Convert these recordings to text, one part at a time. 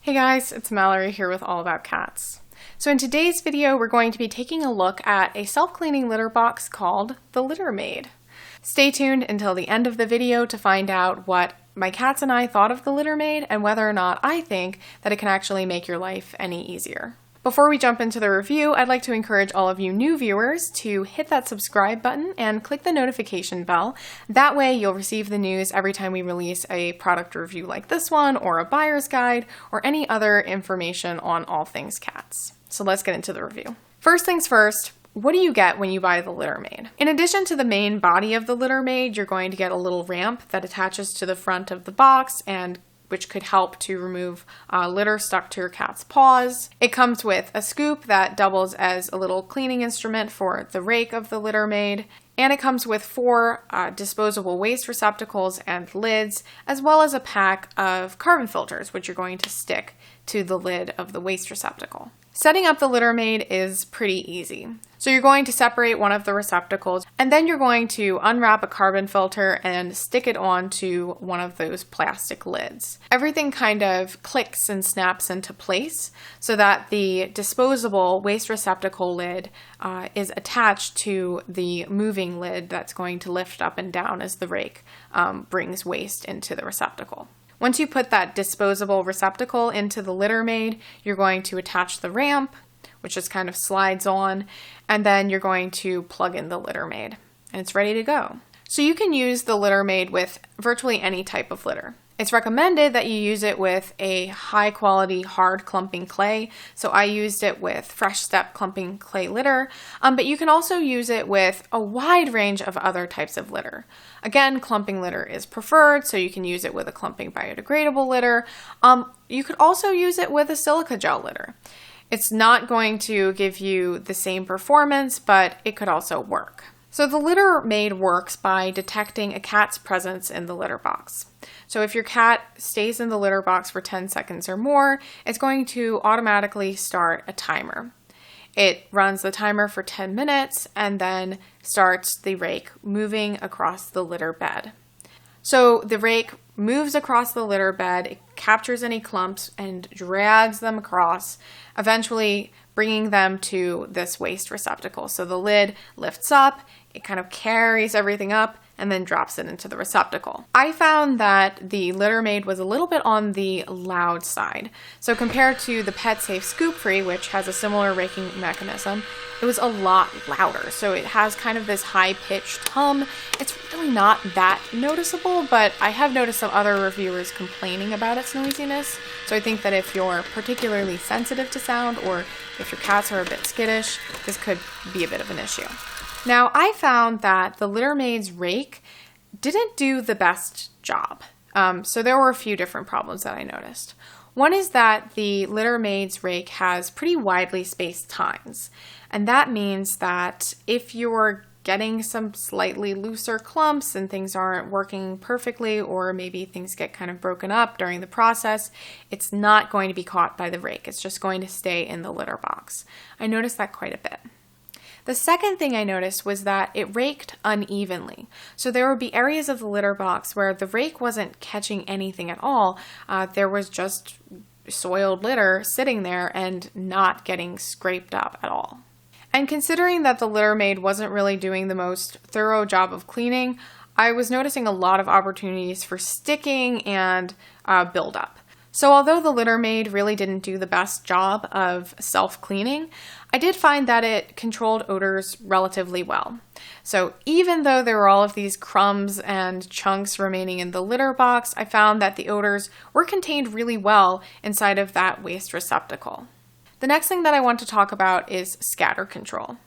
Hey guys, it's Mallory here with All About Cats. So in today's video, we're going to be taking a look at a self-cleaning litter box called the Litter Maid. Stay tuned until the end of the video to find out what my cats and I thought of the Litter Maid and whether or not I think that it can actually make your life any easier. Before we jump into the review, I'd like to encourage all of you new viewers to hit that subscribe button and click the notification bell. That way you'll receive the news every time we release a product review like this one, or a buyer's guide, or any other information on all things cats. So let's get into the review. First things first, what do you get when you buy the Litter Maid? In addition to the main body of the Litter Maid, you're going to get a little ramp that attaches to the front of the box and which could help to remove litter stuck to your cat's paws. It comes with a scoop that doubles as a little cleaning instrument for the rake of the Litter Maid. And it comes with 4 disposable waste receptacles and lids, as well as a pack of carbon filters, which you're going to stick to the lid of the waste receptacle. Setting up the Litter Maid is pretty easy. So you're going to separate one of the receptacles, and then you're going to unwrap a carbon filter and stick it onto one of those plastic lids. Everything kind of clicks and snaps into place so that the disposable waste receptacle lid is attached to the moving lid that's going to lift up and down as the rake brings waste into the receptacle. Once you put that disposable receptacle into the Litter Maid, you're going to attach the ramp, which just kind of slides on, and then you're going to plug in the Litter Maid, and it's ready to go. So you can use the Litter Maid with virtually any type of litter. It's recommended that you use it with a high quality hard clumping clay. So I used it with Fresh Step clumping clay litter, but you can also use it with a wide range of other types of litter. Again, clumping litter is preferred, so you can use it with a clumping biodegradable litter. You could also use it with a silica gel litter. It's not going to give you the same performance, but it could also work. So the Litter Maid works by detecting a cat's presence in the litter box. So if your cat stays in the litter box for 10 seconds or more, it's going to automatically start a timer. It runs the timer for 10 minutes and then starts the rake moving across the litter bed. So the rake moves across the litter bed, it captures any clumps and drags them across, eventually bringing them to this waste receptacle. So the lid lifts up, it kind of carries everything up, and then drops it into the receptacle. I found that the Litter Maid was a little bit on the loud side. So compared to the Pet Safe Scoop Free, which has a similar raking mechanism, it was a lot louder. So it has kind of this high-pitched hum. It's really not that noticeable, but I have noticed some other reviewers complaining about its noisiness. So I think that if you're particularly sensitive to sound, or if your cats are a bit skittish, this could be a bit of an issue. Now, I found that the Litter Maid's rake didn't do the best job. So there were a few different problems that I noticed. One is that the Litter Maid's rake has pretty widely spaced tines. And that means that if you're getting some slightly looser clumps and things aren't working perfectly, or maybe things get kind of broken up during the process, it's not going to be caught by the rake. It's just going to stay in the litter box. I noticed that quite a bit. The second thing I noticed was that it raked unevenly. So there would be areas of the litter box where the rake wasn't catching anything at all. There was just soiled litter sitting there and not getting scraped up at all. And considering that the Litter Maid wasn't really doing the most thorough job of cleaning, I was noticing a lot of opportunities for sticking and buildup. So although the Litter Maid really didn't do the best job of self-cleaning, I did find that it controlled odors relatively well. So even though there were all of these crumbs and chunks remaining in the litter box, I found that the odors were contained really well inside of that waste receptacle. The next thing that I want to talk about is scatter control.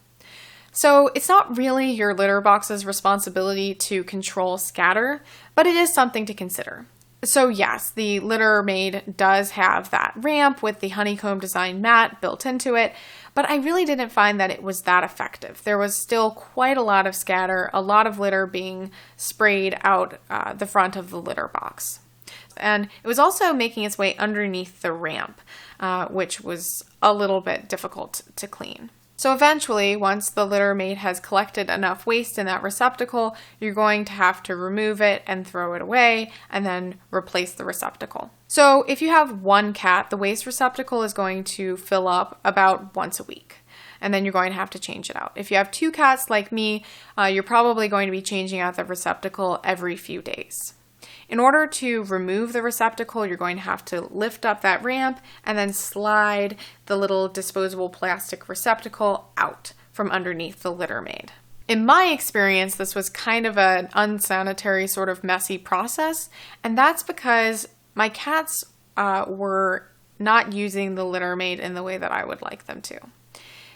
So it's not really your litter box's responsibility to control scatter, but it is something to consider. So yes, the Litter Maid does have that ramp with the honeycomb design mat built into it, but I really didn't find that it was that effective. There was still quite a lot of scatter, a lot of litter being sprayed out the front of the litter box. And it was also making its way underneath the ramp, which was a little bit difficult to clean. So eventually, once the litter maid has collected enough waste in that receptacle, you're going to have to remove it and throw it away and then replace the receptacle. So if you have one cat, the waste receptacle is going to fill up about once a week, and then you're going to have to change it out. If you have two cats like me, you're probably going to be changing out the receptacle every few days. In order to remove the receptacle, you're going to have to lift up that ramp and then slide the little disposable plastic receptacle out from underneath the litter maid. In my experience, this was kind of an unsanitary, sort of messy process, and that's because my cats were not using the litter maid in the way that I would like them to.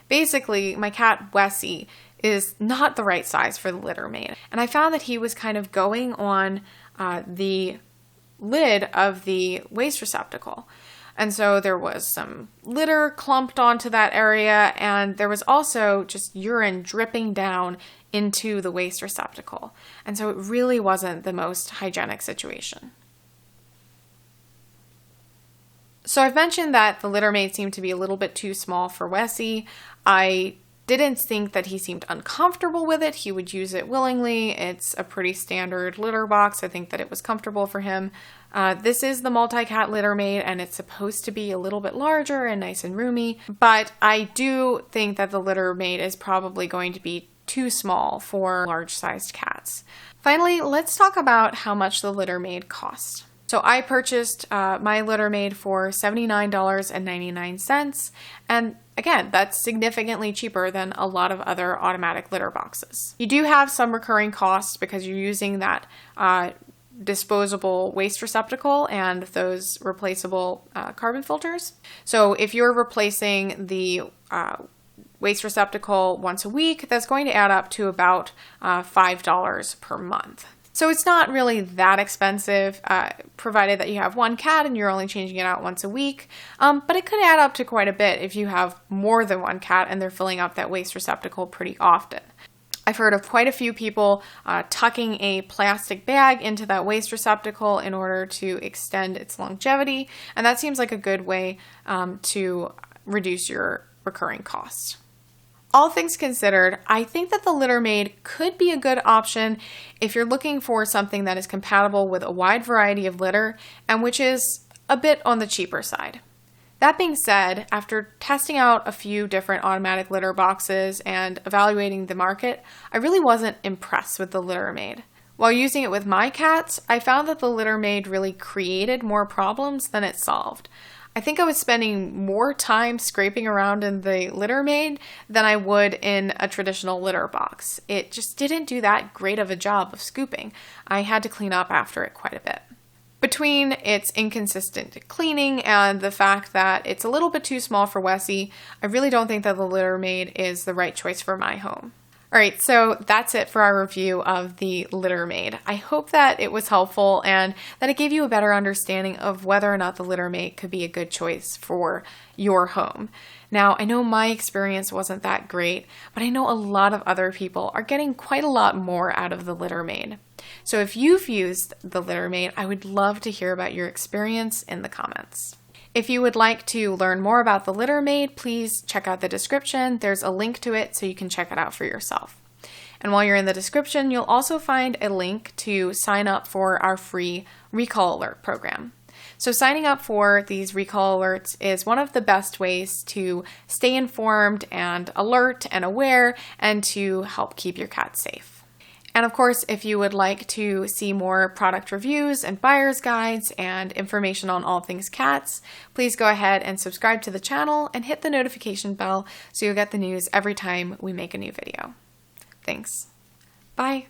Basically, my cat Wessie is not the right size for the litter maid, and I found that he was kind of going on the lid of the waste receptacle. And so there was some litter clumped onto that area, and there was also just urine dripping down into the waste receptacle. And so it really wasn't the most hygienic situation. So I've mentioned that the litter maid seemed to be a little bit too small for Wessie. I didn't think that he seemed uncomfortable with it. He would use it willingly. It's a pretty standard litter box. I think that it was comfortable for him. This is the multi-cat litter maid, and it's supposed to be a little bit larger and nice and roomy, but I do think that the litter maid is probably going to be too small for large-sized cats. Finally, let's talk about how much the litter maid cost. So I purchased my litter maid for $79.99, and again, that's significantly cheaper than a lot of other automatic litter boxes. You do have some recurring costs because you're using that disposable waste receptacle and those replaceable carbon filters. So if you're replacing the waste receptacle once a week, that's going to add up to about $5 per month. So it's not really that expensive, provided that you have one cat and you're only changing it out once a week. But it could add up to quite a bit if you have more than one cat and they're filling up that waste receptacle pretty often. I've heard of quite a few people tucking a plastic bag into that waste receptacle in order to extend its longevity, and that seems like a good way to reduce your recurring costs. All things considered, I think that the litter maid could be a good option if you're looking for something that is compatible with a wide variety of litter and which is a bit on the cheaper side. That being said, after testing out a few different automatic litter boxes and evaluating the market, I really wasn't impressed with the litter maid. While using it with my cats, I found that the litter maid really created more problems than it solved. I think I was spending more time scraping around in the litter maid than I would in a traditional litter box. It just didn't do that great of a job of scooping. I had to clean up after it quite a bit. Between its inconsistent cleaning and the fact that it's a little bit too small for Wessie, I really don't think that the litter maid is the right choice for my home. Alright, so that's it for our review of the litter maid. I hope that it was helpful and that it gave you a better understanding of whether or not the litter maid could be a good choice for your home. Now, I know my experience wasn't that great, but I know a lot of other people are getting quite a lot more out of the litter maid. So if you've used the litter maid, I would love to hear about your experience in the comments. If you would like to learn more about the litter maid, please check out the description. There's a link to it so you can check it out for yourself. And while you're in the description, you'll also find a link to sign up for our free recall alert program. So signing up for these recall alerts is one of the best ways to stay informed and alert and aware and to help keep your cat safe. And of course, if you would like to see more product reviews and buyer's guides and information on all things cats, please go ahead and subscribe to the channel and hit the notification bell so you'll get the news every time we make a new video. Thanks. Bye.